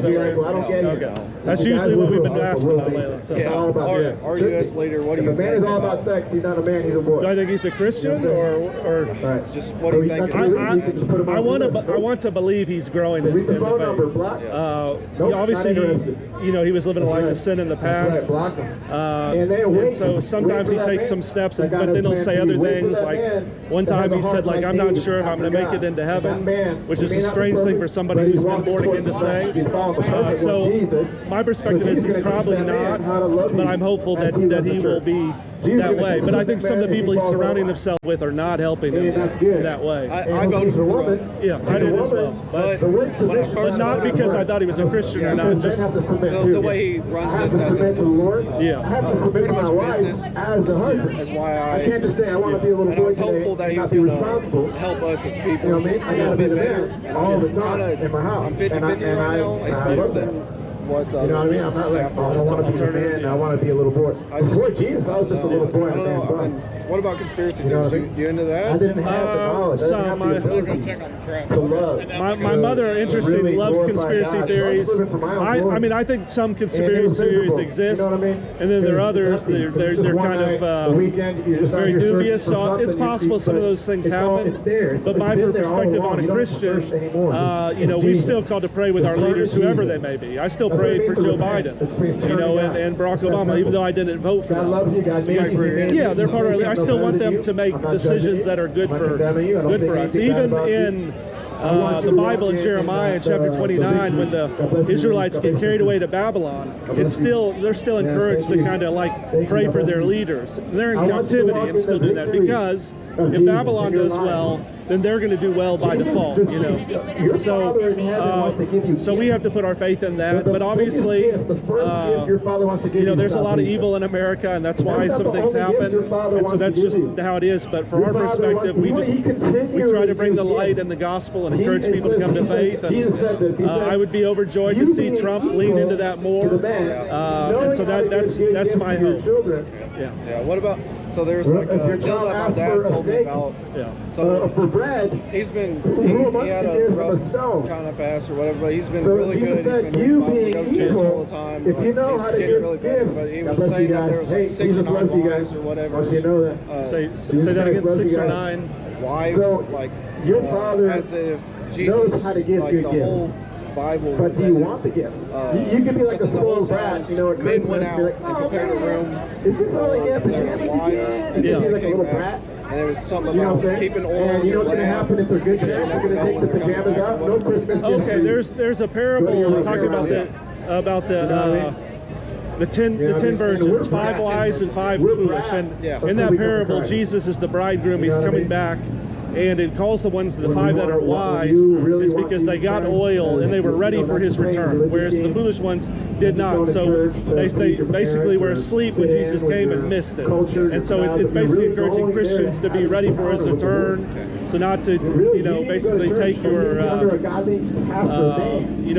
surprised. You're like, well, I don't get it. Okay. That's usually what we've been asked about lately. So. Yeah, all about our, sex. our Should U.S. be. leader, what do If you a man think is all about about sex, he's not a man, he's a boy. Do I think he's a Christian or Right. just what do you think? I want to believe he's growing in the phone number, faith. block. Obviously, he was living a life of sin in the past, and so sometimes he takes some steps, but then he'll say other things. Like one time he said, like, I'm not sure if I'm going to make it into heaven, which is a strange thing for somebody who's been born again to say. So my perspective is he's probably not, but I'm hopeful that he will be that way. But I think some of the people he's surrounding himself with are not helping him in that way. I voted for Trump. Yeah, I did as well. But when I first not because I thought he was a Christian or not, just the way he runs this as a pretty much business is why I can't just say I want to be a little boy. and I was hopeful that he was going to help us as people. You know what I mean? I gotta be the man all the time in my house. I'm 50-50 right now. It's better than what you know what I mean? I'm not like, I want to be a man, I want to be a little boy. Before Jesus, I was just a little boy. I don't know. What about conspiracy theories? You into that? I didn't have the knowledge. My mother, interestingly, loves conspiracy theories. I mean, I think some conspiracy theories exist, and then there are others. They're kind of very dubious. So it's possible some of those things happen. But my perspective on a Christian, we still called to pray with our leaders, whoever they may be. I still prayed for Joe Biden, and Barack Obama, even though I didn't vote for them. Yeah, they're part of our. I still want them to make decisions that are good for us. Even in the Bible in Jeremiah chapter 29, when the Israelites get carried away to Babylon, they're still encouraged to kind of like pray for their leaders. They're in captivity and still do that, because if Babylon does well, then they're going to do well by default, So we have to put our faith in that. But obviously, there's a lot of evil in America, and that's why some things happen. And so that's just how it is. But from our perspective, we try to bring the light and the gospel and encourage people to come to faith. And I would be overjoyed to see Trump lean into that more. And so that's my hope. Yeah. What about? So there's like a gentleman my dad told me about. So for bread, he had a rough kind of fast or whatever, but he's been really good. He's been reading Bible, church all the time. If you know he's how to getting give really better. But he was saying that there was like 6 or 9 wives or whatever. Say that again, 6 or 9 wives. Like your father as if Jesus knows how to give like good the gifts. whole Bible. But do you want the gift? You could be like a spoiled brat, at men went Christmas, out be like, and prepared a room. Is this all I get? Their wives, And you'd be like a little brat. And there was something You know about what I'm saying? keeping oil. And you know what's going to happen if they're good to They're going to take the pajamas out. No Christmas gifts. Okay, there's a parable talking about the 10 virgins, 5 wise and 5 foolish. And in that parable, Jesus is the bridegroom. He's coming back. And it calls the 5 that are wise is because they got oil and they were ready for his return, whereas the foolish ones did not. So they basically were asleep when Jesus came and missed it. And so it's basically encouraging Christians to be ready for his return. So not to basically take your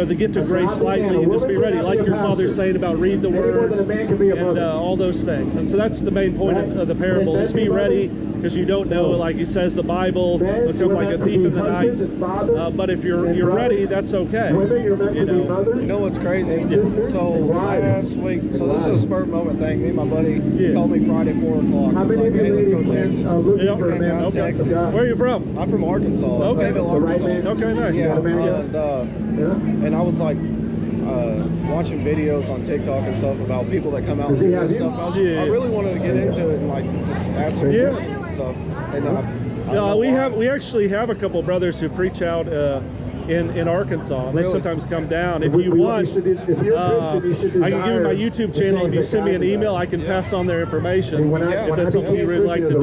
the gift of grace lightly, and just be ready, like your father's saying about read the word and all those things. And so that's the main point of the parable, is be ready, because you don't know, like he says, the Bible will come like a thief in the night. But if you're ready, that's okay. You know what's crazy? So last week, so this is a spur moment thing. Me and my buddy called me Friday 4 o'clock. He's like, hey, let's go to Texas. Came down to Texas. Where are you from? I'm from Arkansas. Okay. Arkansas. Okay, nice. Yeah, and I was like watching videos on TikTok and stuff about people that come out and do that stuff. I really wanted to get into it and like just ask some questions and stuff. And we actually have a couple brothers who preach out in Arkansas, and they sometimes come down. If you want, I can give you my YouTube channel. If you send me an email, I can pass on their information if that's something you really like to do.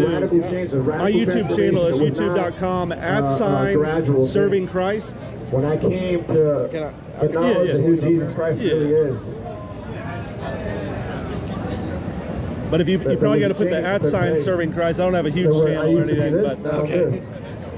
My YouTube channel is youtube.com /serving Christ. When I came to acknowledge who Jesus Christ really is. But if you probably got to put the @ serving Christ. I don't have a huge channel or anything, but okay.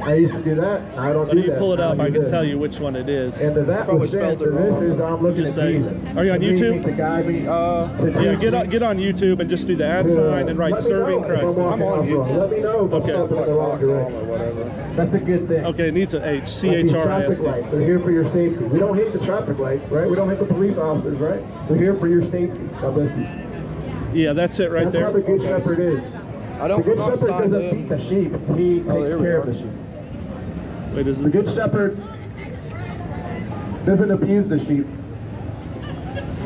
I used to do that. I don't When do you that. pull it Now up, I do can this. tell you which one it is. And to that Probably was sin. spelled To it this wrong. is I'm looking Just at say, Jesus. are you on To me, YouTube? to guide me. You get on YouTube and just do the @ sign and write serving Christ. I'm on YouTube. Let me know if I'm Okay. stepping in the wrong or direction. whatever. That's a good thing. Okay, it needs a H. Like these traffic CHRIST. lights, they're here for your safety. We don't hate the traffic lights, right? We don't hate the police officers, right? They're here for your safety. God bless you. Yeah, that's it right That's how there. the good shepherd is. I The don't. good I'm not shepherd signed doesn't in. beat the sheep. He takes here we care are. of the sheep. Wait, is The it? good shepherd doesn't abuse the sheep.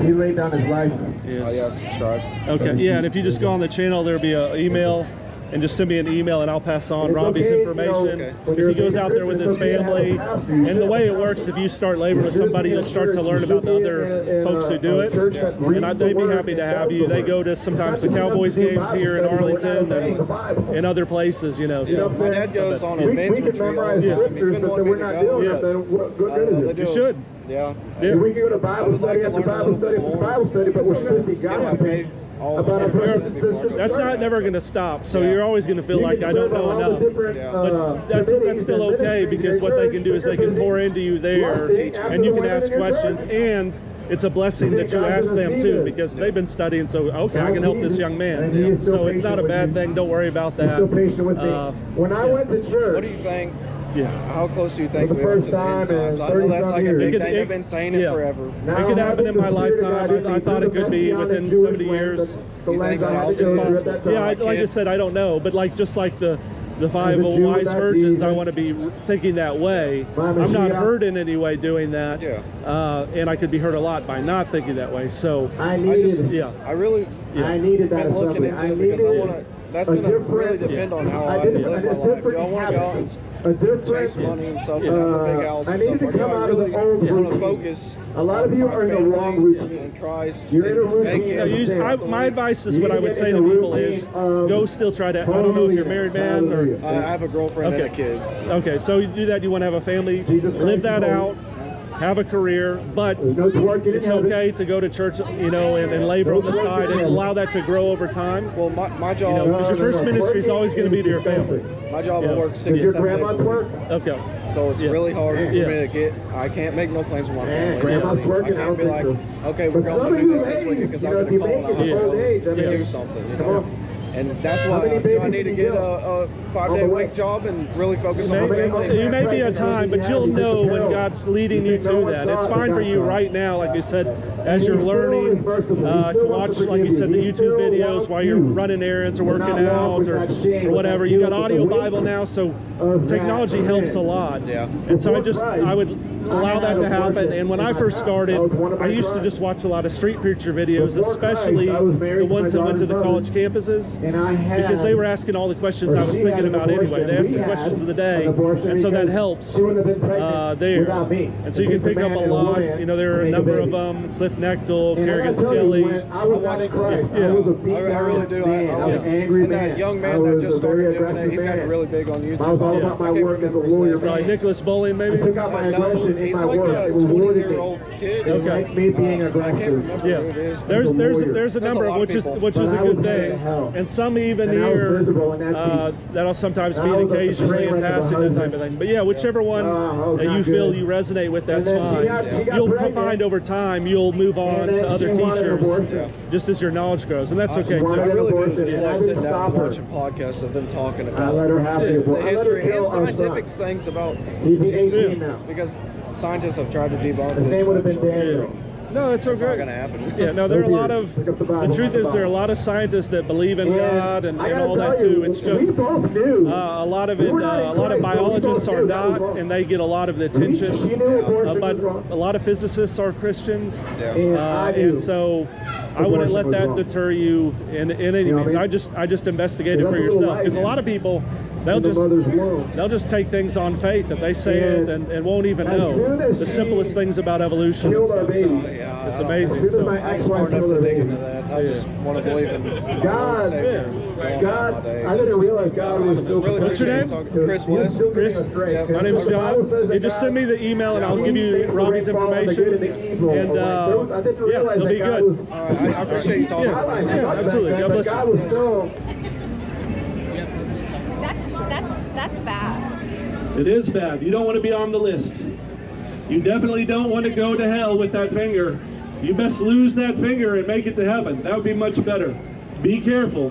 He laid down his life. Oh Yes. yeah, subscribe. Okay, yeah, and if you just go on the channel, there'll be an email, and just send me an email, and I'll pass on It's Robbie's okay, information. okay. Because he goes out there with his family, and the way it works, if you start laboring with somebody, you'll start to learn about the other folks who do it, and they'd be happy to have you. They go to sometimes the Cowboys games here in Arlington and other places, you know. So My dad goes on a We men's can retreat all memorize the time. He's scriptures, been but wanting we're me to not go. doing but it. Then what good they is it? do. you should. Yeah. Yeah. We can go to Bible would like study to after learn a Bible little study bit after more. Bible study, but we're busy Get my gossiping paid all about our the brothers way and before. sisters. That's not never going to stop. So Yeah. you're always going to feel You like can I don't serve on know all the enough. different, Yeah. But that's committees still and okay ministries because in what your they church can do is they can because pour into you there, lusting after and you the can women ask in your questions, church. and it's a blessing See, that you God ask doesn't them see too, this. because they've been studying. So okay, I can help this young man. And he is still So it's not a patient bad with you. thing. Don't worry about He's that. still patient with me. When I yeah. went to church, What do you think? Yeah. How close do you think For the we are to first the end time in times? I know 30 that's some like a years. big It could- thing. They've been saying it yeah. forever. now It could happen having in my the Spirit of lifetime. God I thought it could be messianic within Jewish 70 years. lens, the You lens think I had to that's go through possible? at that time. Yeah, like I kid. said, I don't know, but like just like the five As a Jew wise without virgins, I Jesus, want to be thinking that way. my I'm not Mashiach. hurt in any way doing that, Yeah. and I could be hurt a lot by not thinking that way. So I needed just- it. yeah, I really I needed that been looking assembly. into I it because needed I want to. That's a going to different- really depend on how I I did live my life. Do I want to go out and a different chase money and stuff, Yeah. and have a big house I and needed stuff? to Or do come I out of the really old want to routine. focus A lot of on you my are in the family wrong routine. and Christ? You're in a and routine making Yeah, of sin. my advice is You what I need to would get say in to the people routine is of go still try to. I don't know if you're a married man or. Hallelujah. I have a girlfriend and a kid. Okay, so you do that. You want to have a family, Jesus live Christ that is out, have a career, but There's no twerking it's in heaven. okay to go to church, you know, and labor on the side and allow that to grow over time. Well, my You know, job, because your first ministry is always going to be to your family. my job, Yeah. I work Does 6 your to 7 grandma days a week. twerk? Okay. So it's Yeah. really hard for Yeah. me to get. I can't make no plans with my Man, family. grandma's I twerking, I can't don't be think like, so. okay, we're But going some to of do you this this ladies, weekend because you I'm know, going if to you call make and it I'm to going old age, I to mean, do something. You come know? on. And that's How why many I babies need to did get you get? a 5-day On the week way? job and really focus on my family. You may be a time, but you'll know when God's leading you to that. It's fine for you right now, like you said, as you're learning to watch, like you said, the YouTube videos while you're running errands or working out or whatever. You got audio Bible now, so technology helps a lot. Yeah. And so I would allow that to happen. And when I first started, I used to just watch a lot of street preacher videos, especially the ones that went to the college campuses, because they were asking all the questions I was thinking about anyway. They asked the questions of the day, and so that helps there. And so you can pick up a lot. You know, there are a number of them: Cliff Nechtel, Kerrigan Skelly. I was not in Christ. Yeah. I was a beat I really do. man. I was an angry and man. that young I man that was just a very started doing aggressive that, he's got it man. really big on YouTube. I was all Yeah. about my I can't work as a remember his lawyer name. Probably man. Nicholas Bowling, I maybe. took out my aggression in He's my like work. a It rewarded 20-year-old me. kid. It Okay. like me being I can't aggressive. remember Yeah, who it is. there's a There's a number, lot of which is people. a But I good was mad thing, as hell. and some even And I was here miserable in that beat. that'll sometimes And I be was a occasionally train in wreck of a passing, that husband. type of thing. But yeah, whichever one I was that you not feel good. you resonate with, that's And then fine. she got You'll pregnant. find over time you'll move on And then to other she wanted teachers, abortion. just as your knowledge grows, and that's okay wanted I too. really do abortion, just and I like didn't sitting down stop and her. watching podcasts of them talking I about let her have the the abortion. I let her history kill and our scientific son. things about He's 18 now. because scientists have tried to debunk His this. name would have been but Daniel. No, that's so It's not good. going to happen. Yeah, no, there are a lot of. Pick up the Bible, The truth the is, there are a Bible. lot of scientists that believe in God and I gotta all that tell you, too. It's we just both knew. a lot of We it. were not in A lot of Christ, but we biologists both are knew that was not, wrong. and they get a lot of the She attention. knew abortion But was wrong. a lot of physicists are Christians, Yeah. And I knew. and so I wouldn't let Abortion was that wrong. deter you in any You know means. what I mean? I just investigate it That's for a little yourself, light, because a man. lot of people they'll in the just mother's womb. they'll just take things on faith that they say it and won't even As soon know as the she simplest things about evolution and killed our stuff. So baby. Yeah, it's I don't- amazing. As soon as So- my I ain't ex-wife smart enough killed to her dig baby. into that. I Yeah. just want to believe in God, God, I didn't realize God was still Really What's your name? Chris West. Chris, my name's John. You just send me the email and I'll give you Robbie's information. And yeah, it'll be good. All right, I appreciate you talking. Yeah, absolutely. God bless you. God was still. That's bad. It is bad. You don't want to be on the list. You definitely don't want to go to hell with that finger. You best lose that finger and make it to heaven. That would be much better. Be careful.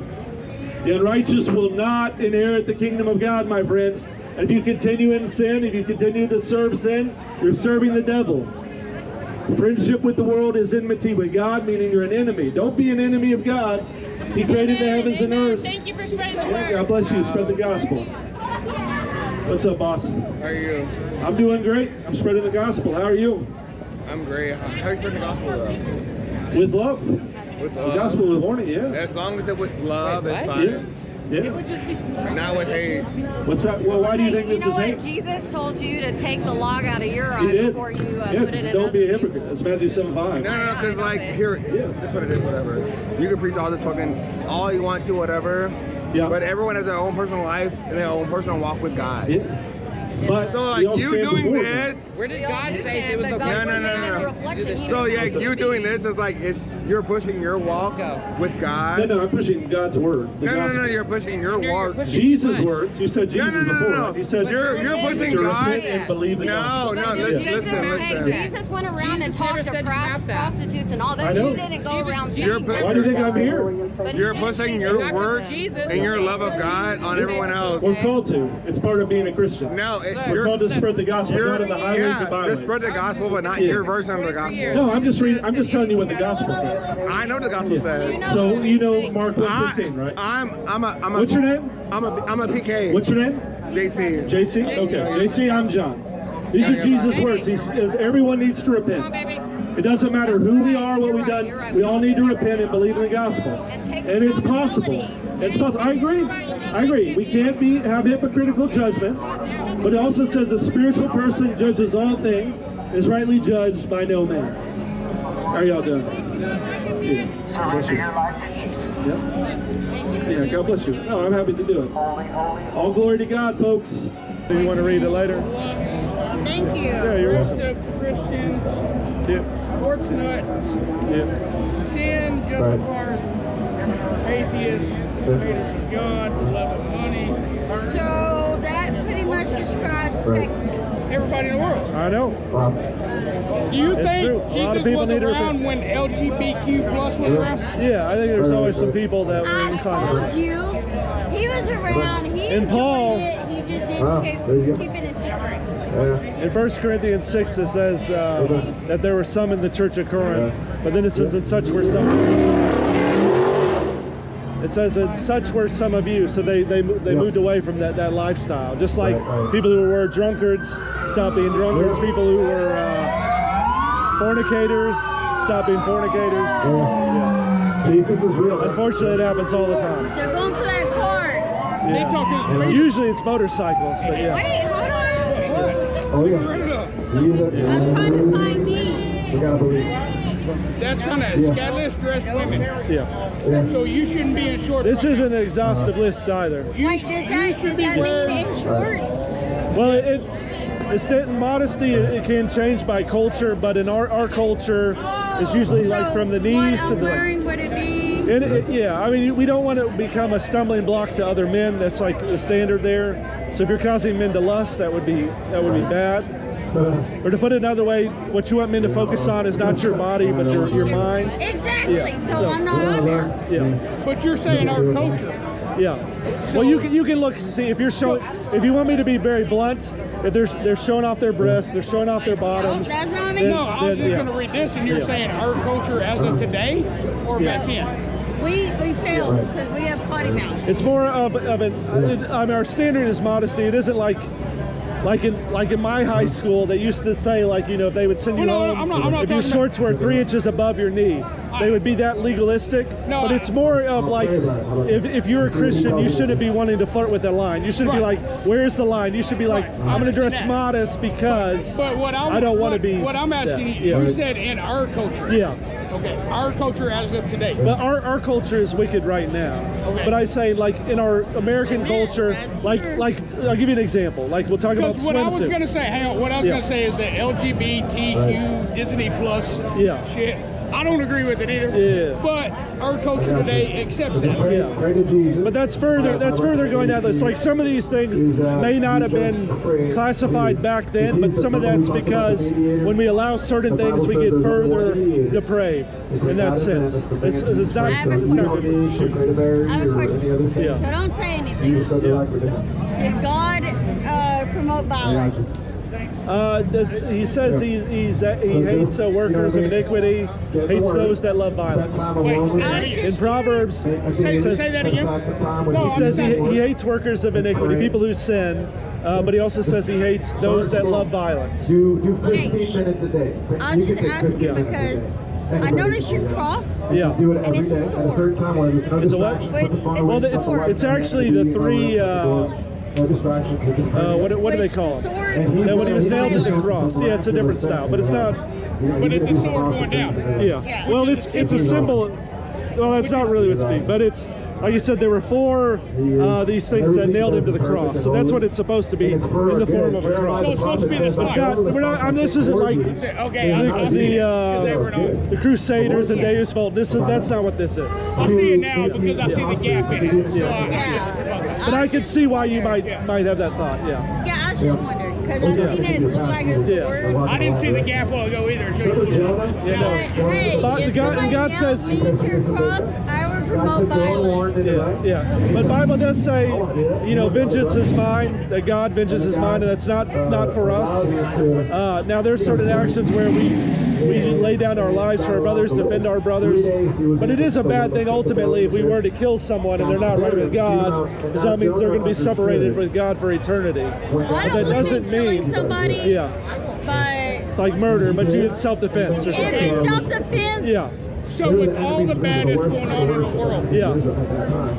The unrighteous will not inherit the kingdom of God, my friends. And if you continue in sin, if you continue to serve sin, you're serving the devil. Friendship with the world is enmity with God, meaning you're an enemy. Don't be an enemy of God. He created the heavens and earth. Thank you for spreading the word. God bless you. Spread the gospel. What's up, boss? How are you? I'm doing great. I'm spreading the gospel. How are you? I'm great. How are you spreading the gospel though? With love. With The gospel with horny, yeah. As long as it was love, it's fine. Yeah. Yeah. Not with hate. What's that? Well, why do you think You this know is what? hate? Jesus told you to take the log out of your He eye did. before you Yeah, put it in don't be a another. hypocrite. That's Matthew 7:5. No, because like here, that's what it is. Whatever. You can preach all this fucking all you want to, whatever. Yeah. But everyone has their own personal life and their own personal walk with God. Yeah. But So like we all you stand doing before this. Him. Where did We all God do say that, there was but a God No, no, put no, it in no. a reflection. So yeah, you doing this is like you're pushing your walk with God. No, I'm pushing God's word. The No, gospel. you're pushing your walk. Jesus' words. You said Jesus before. no. Right? He said You're pushing to God. repent and believe the gospel. No, listen. Jesus went around and Jesus never talked to said about that. prostitutes and all I that. know. He didn't go around saying You're that. Why do you think I'm here? But he You're did pushing say your that. word Jesus. and your love of God on everyone else. We're called to. It's part of being a Christian. No, We're called to spread the gospel, go to the highways and byways. just spread the gospel, but not Yeah. your version of the gospel. No, I'm just telling you what the gospel says. I know the gospel says. So you know Mark 1:15, right? I'm a. What's your name? I'm a PK. What's your name? JC. JC? Okay. JC, I'm John. These are Jesus' words. He says everyone needs to repent. It doesn't matter who we are, what we've done. We all need to repent and believe in the gospel. And it's possible. It's possible. I agree. We can't have hypocritical judgment. But it also says the spiritual person judges all things, is rightly judged by no man. How are y'all doing? Yeah. God bless you. Yeah, God bless you. No, I'm happy to do it. All glory to God, folks. If you want to read it later. Thank you. Yeah, you're welcome. Progressive Christians, Yeah. sports nuts, Yeah. sin justifiers, atheists, haters of God, love of money, So that pretty much describes Texas. everybody in the world. I know. Do you It's think true. A lot of Jesus people was need to around repent. when LGBTQ plus was around? Yeah, I think there's always some people that I were told talking. you, he was around, he And enjoyed Paul- it, he just Wow, didn't there you go. keep it a secret. Yeah. In 1 Corinthians 6, it says that there were some in the church of Corinth, but then it says that such were some. It says that such were some of you, so they moved away from that lifestyle. Just like Right. people who were drunkards stopped being drunkards, people who were fornicators stopped being fornicators. Yeah. Jesus is real. Unfortunately, it happens all the time. They're going for that card. They talk to the street. Usually it's motorcycles, but yeah. Wait, hold on. Oh yeah. Jesus. I'm trying to find me. We gotta believe. That's kind of scandalous dressed women. Yeah. Yeah. So you shouldn't be in short. This isn't an exhaustive list either. Like, does that mean in shorts? Well, modesty it can change by culture, but in our culture, it's usually like from the knees what to I'm the. wearing, would it be? Yeah, I mean, we don't want to become a stumbling block to other men. That's like the standard there. So if you're causing men to lust, that would be bad. Or to put it another way, what you want men to focus on is not your body, but your mind. Exactly, Yeah, so, so- I'm not on there. Yeah, But you're saying our culture. yeah. Well, you can look see if you want me to be very blunt, if they're showing off their breasts, they're showing off their bottoms. That's not me. then- No, I was then, just going to read this, and you're Yeah. saying our culture as of today or back in? We failed because we have potty mouth. It's more of an. I mean, our standard is modesty. It isn't like in my high school, they used to say if they would send you Well, no, home, I'm not if your talking shorts were 3 inches above your knee, they would be that legalistic. No, but it's more of like, if you're a Christian, you shouldn't be wanting to flirt with the line. You shouldn't be Right. like, where's the line? You should be like, Right. I'm going to dress Understand that. modest because But what I don't want to be. What I'm asking yeah, you, yeah. you said in our culture. Yeah. Okay, our culture as of today. But our culture is wicked right now. Okay. But I say like in our American culture, like I'll give you an example. Like we'll talk about Because what I was going to swimsuits. say, hang on, what I was Yeah. going to say is the LGBTQ Disney Plus Yeah. shit. I don't agree with it either. Yeah. But our culture today accepts that. Yeah. But that's further going down. It's like some of these things may not have been classified back then, but some of that's because when we allow certain things, we get further depraved in that sense. It's not. I have a question. Yeah. So don't say anything. Did God promote violence? He says he hates workers of iniquity, hates those that love violence. In Proverbs, Say that again. he says he hates workers of iniquity, people who sin, but he also says he hates those that love violence. Do 15 minutes a day. I was just asking because I noticed your cross. Yeah. Do it And every it's day a at a sword. certain time where there's no It's a what? distractions. Well, It's actually the three. No distractions. What do they call the them? sword? No, when he was nailed to the cross. Yeah, it's a different style, but it's not. But it's a sword going down. Yeah. Yeah. Well, it's a symbol. Well, that's not really what speak, but it's like you said. There were four these things that nailed him to the cross, so that's what it's supposed to be in the form of a So cross. it's supposed to be this But it's not, we're not. This isn't like Okay, I'll see it. 'Cause they were not- the Crusaders and Deus Vult. That's not what this is. I see it now because I see the gap in it. So Yeah. But I can see why you might have that thought. Yeah. Yeah, I was just wondering because I seen it look like a sword. I didn't see the gap a while ago either. So Yeah. No. But hey, But if God somebody says. nailed me to your cross, I would promote violence. Yeah. But Bible does say, vengeance is mine. That God vengeance is mine, and that's not for us. Now there's certain actions where we lay down our lives for our brothers, defend our brothers. But it is a bad thing ultimately if we were to kill someone and they're not right with God, because that means they're going to be separated with God for eternity. Well, I But that don't doesn't believe killing mean, somebody, yeah, but it's like murder, but you get self-defense or if something. it's self-defense, Yeah. So with all the bad that's going on in the world, Yeah.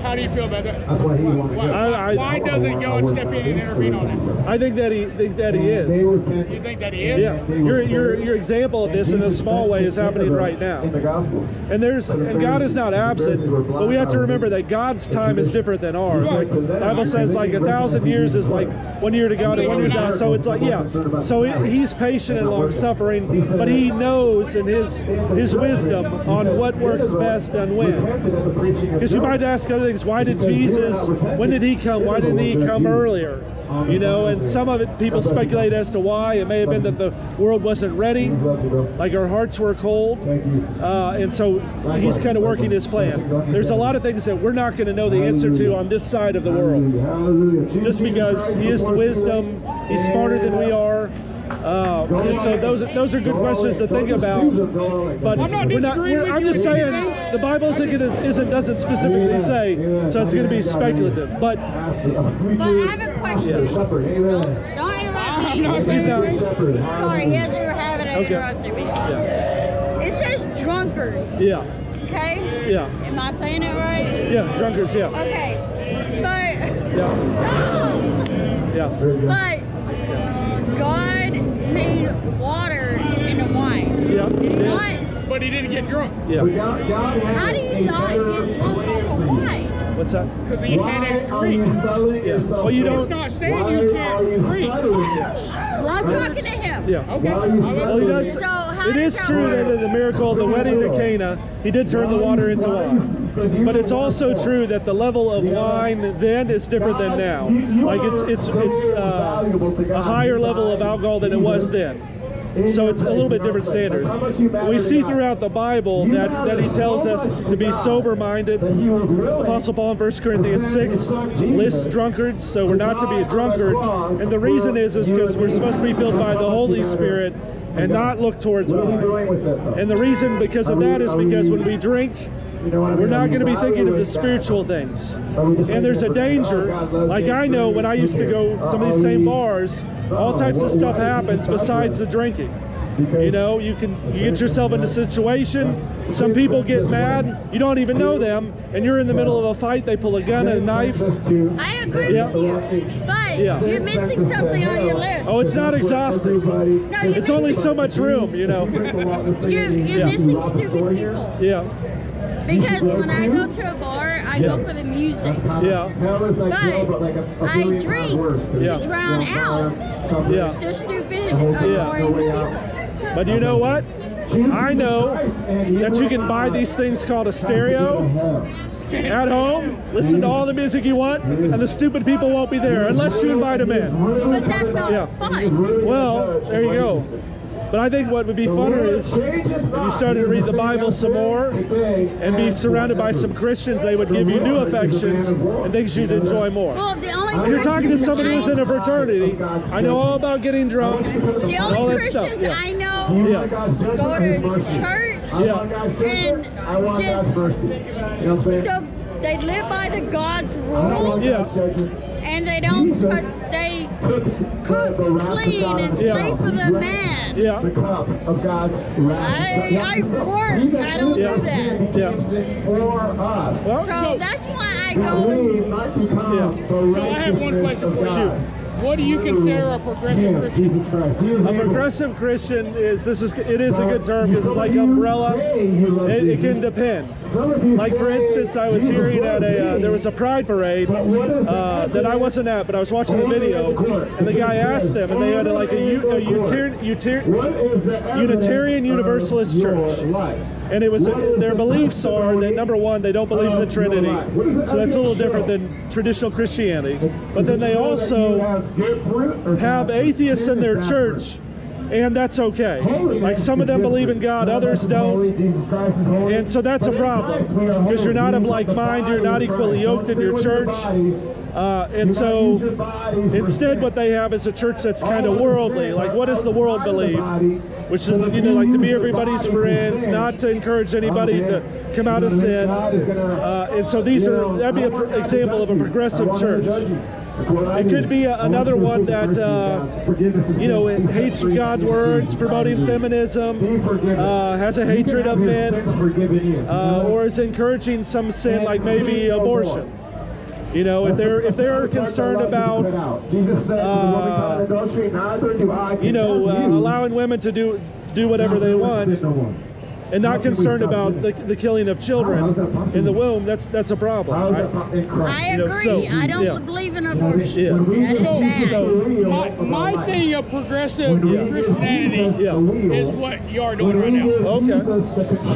how do you feel about that? That's why he wanted to Why doesn't God step in and intervene on that? I think that he is. You think that he is? Yeah, your example of this in a small way is happening right now. In the gospel. And God is not absent, but we have to remember that God's time is different than ours. Like the Bible says, like 1,000 years is like 1 year to God and 1 year to God. So it's like, yeah. So he's patient and long suffering, but he knows in his wisdom on what works best and when. Because you might ask other things, when did he come? Why didn't he come earlier? And some of it, people speculate as to why. It may have been that the world wasn't ready, like our hearts were cold, and so he's kind of working his plan. There's a lot of things that we're not going to know the answer to on this side of the world, just because he is wisdom, he's smarter than we are. And so those are good questions to think about. But I'm just saying the Bible doesn't specifically say, so it's going to be speculative. But I have a question. Don't interrupt me. he's not. Sorry, he has a habit of interrupting me. Yeah. It says drunkards. Yeah. Okay? Yeah. Am I saying it right? Yeah. Drunkards. Yeah. Okay. But Yeah. Yeah. But God made water into wine. Yeah. Did he Yeah. not? But he didn't get drunk Yeah. How do you not get drunk off of wine? What's that? because he had it drink. Yeah. Well, you It's don't. not saying you can't drink. Well, I'm talking to him. Yeah. Okay. Well, he does. So how It does is that true work? that in the miracle of the wedding to Cana, he did turn the water into wine. But it's also true that the level of wine then is different than now. Like it's a higher level of alcohol than it was then. So it's a little bit different standards. We see throughout the Bible that he tells us to be sober-minded. Apostle Paul in 1 Corinthians 6 lists drunkards, so we're not to be a drunkard. And the reason is because we're supposed to be filled by the Holy Spirit and not look towards wine. And the reason because of that is because when we drink, we're not going to be thinking of the spiritual things. And there's a danger, like I know when I used to go some of these same bars, all types of stuff happens besides the drinking. You get yourself in a situation, some people get mad, you don't even know them, and you're in the middle of a fight, they pull a gun and a knife. I agree with you, but you're missing something on your list. Oh, it's not exhaustive. No, It's only so much room, You're missing stupid people. Yeah. Because when I go to a bar, I go for the music. Yeah. But I drink to drown out the stupid, boring people. But you know what? I know that you can buy these things called a stereo at home, listen to all the music you want, and the stupid people won't be there unless you invite them in. But that's not fun. Well, there you go. But I think what would be funner is if you started to read the Bible some more and be surrounded by some Christians, they would give you new affections and things you'd enjoy more. Well, the only When you're talking to somebody who's in a fraternity, I know all about getting drunk, the all only that stuff. Christians I know Yeah. go to church and just they live by the God's rule. Yeah. And they don't touch, they cook, clean, and slave for the man. Yeah. The cup of God's wrath. I work, I don't do that. Yeah. For us. Well, So that's why I We go. might become the So I have one question righteousness for of you. God. What do you consider a progressive Yeah, Christian? Jesus Christ. He is a able. progressive Christian it is a good term because it's like umbrella. It can depend. Like for instance, I was hearing at there was a pride parade that I wasn't at, but I was watching the video, and the guy asked them, and they had like a Unitarian Universalist church, and it was their beliefs are that number one, they don't believe in the Trinity, so that's a little different than traditional Christianity. But then they also have atheists in their church, and that's okay. Like some of them believe in God, others don't, and so that's a problem because you're not of like mind, you're not equally yoked in your church, and so instead what they have is a church that's kind of worldly. Like what does the world believe? Which is, you know, like to be everybody's friends, not to encourage anybody to come out of sin, and so that'd be an example of a progressive church. It could be another one that, you know, it hates God's words, promoting feminism, has a hatred of men, or is encouraging some sin like maybe abortion. You know, if they're concerned about, you know, allowing women to do whatever they want, and not concerned about the killing of children in the womb, that's a problem. Right? I You know, agree. so, I don't yeah. believe in abortion. Yeah. That is bad. My thing of progressive Christianity is what you are doing right now. Okay.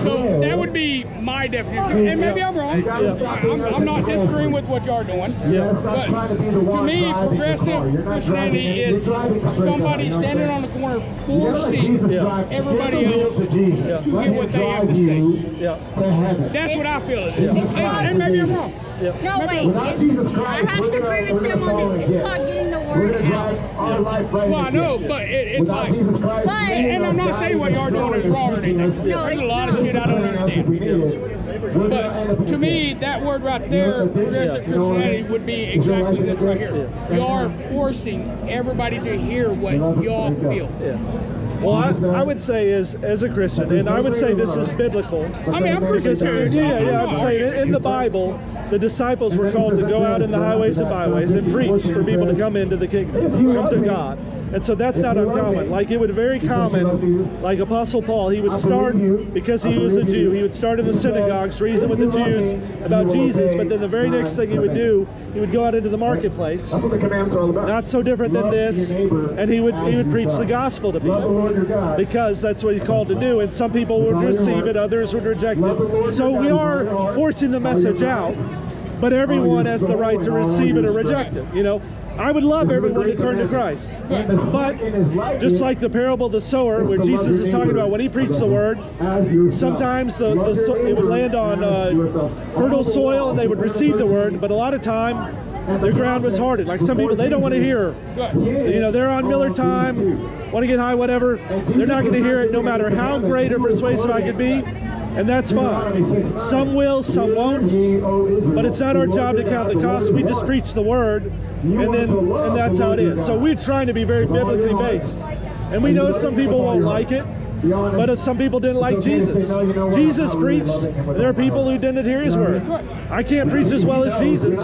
So that would be my definition, and maybe I'm wrong. I'm not disagreeing with what you are doing. Yeah. But to me, progressive Christianity is somebody standing on the corner forcing everybody else to get what they have to say. Yeah. That's what I feel it is. And maybe I'm wrong. No, wait. I have to agree with them on this. It's called getting the word out. Well, I know, but it's like, and I'm not saying what you're doing is wrong or anything. No, There's it's a lot of shit I don't understand. But to me, that word right there, progressive Christianity, would be exactly this right here. You are forcing everybody to hear what y'all feel. Well, I would say as a Christian, and I would say this is biblical. I mean, I'm Christian. I'm saying in the Bible, the disciples were called to go out in the highways and byways and preach for people to come into the kingdom, come to God. And so that's not uncommon. Like it would very common, like Apostle Paul, he would start, because he was a Jew, he would start in the synagogues, reason with the Jews about Jesus, but then the very next thing he would do, he would go out into the marketplace. That's what the commandments are all about. Not so different than this, and he would preach the gospel to people, because that's what he's called to do, and some people would receive it, others would reject it. So we are forcing the message out, but everyone has the right to receive it or reject it, you know. I would love everyone to turn to Christ, but just like the parable of the sower, where Jesus is talking about when he preached the word, sometimes it would land on fertile soil and they would receive the word, but a lot of time the ground was hardened. Like some people, they don't want to hear, you know, they're on Miller time, want to get high, whatever, they're not going to hear it no matter how great or persuasive I could be. And that's fine. Some will, some won't, but it's not our job to count the cost. We just preach the word, and that's how it is. So we're trying to be very biblically based. And we know some people won't like it, but some people didn't like Jesus. Jesus preached. There are people who didn't hear his word. I can't preach as well as Jesus,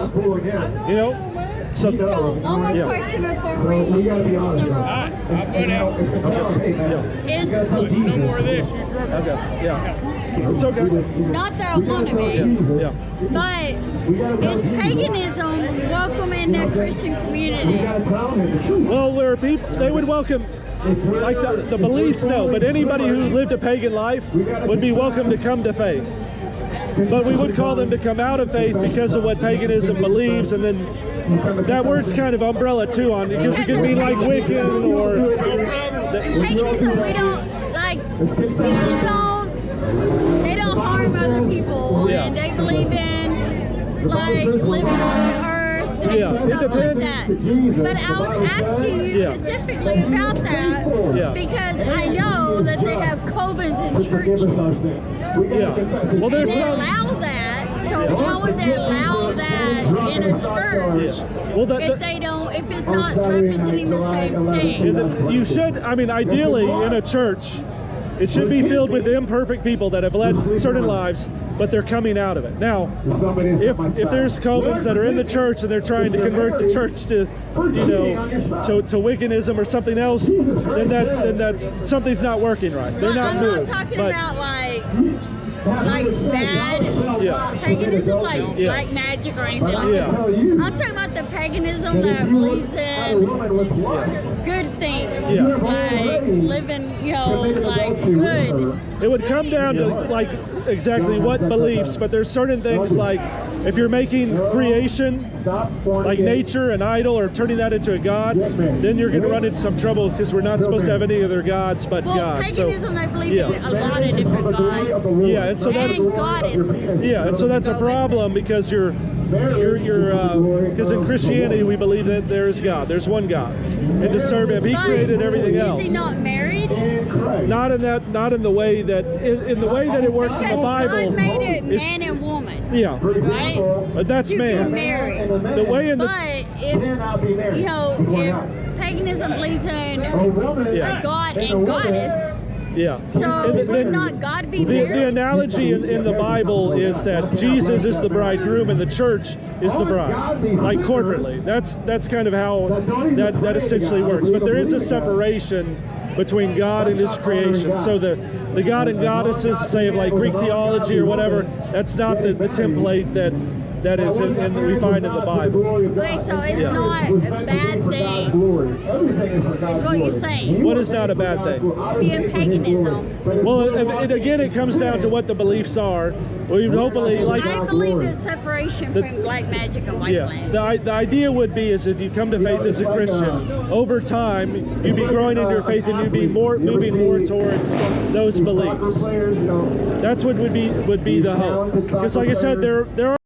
you know. So, one more question before we gotta be honest. I'll put out. is No more of this. You drunk. okay, yeah, it's okay. not that I want to be, Yeah. but is paganism welcome in the Christian community? Well, where people they would welcome Like the beliefs, no, but anybody who lived a pagan life would be welcome to come to faith. But we would call them to come out of faith because of what paganism believes, and then that word's kind of umbrella too on it, because it could mean like Wiccan or paganism. We don't like they don't harm other people, and they believe in like living on the earth and stuff like that. But I was asking you specifically about that because I know that they have covens in churches. Well, there's they some allow that. So why would they allow that in a church if they don't? If it's not representing the same thing? You should. I mean, ideally, in a church, it should be filled with imperfect people that have led certain lives, but they're coming out of it. Now, if there's covens that are in the church and they're trying to convert the church to, to Wiccanism or something else, then that's something's not working right. They're not I'm moving. not talking about like bad paganism, like black magic or anything like that. I'm talking about the paganism that believes in good things, like living, like good. It would come down to like exactly what beliefs, but there's certain things like if you're making creation, like nature, an idol, or turning that into a god, then you're going to run into some trouble because we're not supposed to have any other gods but God. Paganism, I believe in a lot of different gods. And so that's goddesses. and so that's a problem because you're because in Christianity we believe that there is God. There's one God, and to serve Him, He created everything else. Is He not married? Not in the way that in the way that it works in the Bible. God made it man and woman. Yeah, right. But that's man. Married. The way in the if paganism believes in a god and goddess. So would not God be married? The analogy in the Bible is that Jesus is the bridegroom and the church is the bride, like corporately. That's kind of how that essentially works. But there is a separation between God and His creation. So the God and goddesses, say of like Greek theology or whatever, that's not the template that is that we find in the Bible. Okay, so it's not a bad thing. Is what you're saying. What is not a bad thing? Being paganism. Well, again, it comes down to what the beliefs are. We would hopefully like. I believe there's separation from black magic and white land. The idea would be is if you come to faith as a Christian, over time you'd be growing in your faith and you'd be moving more towards those beliefs. That's what would be the hope. Because like I said, there are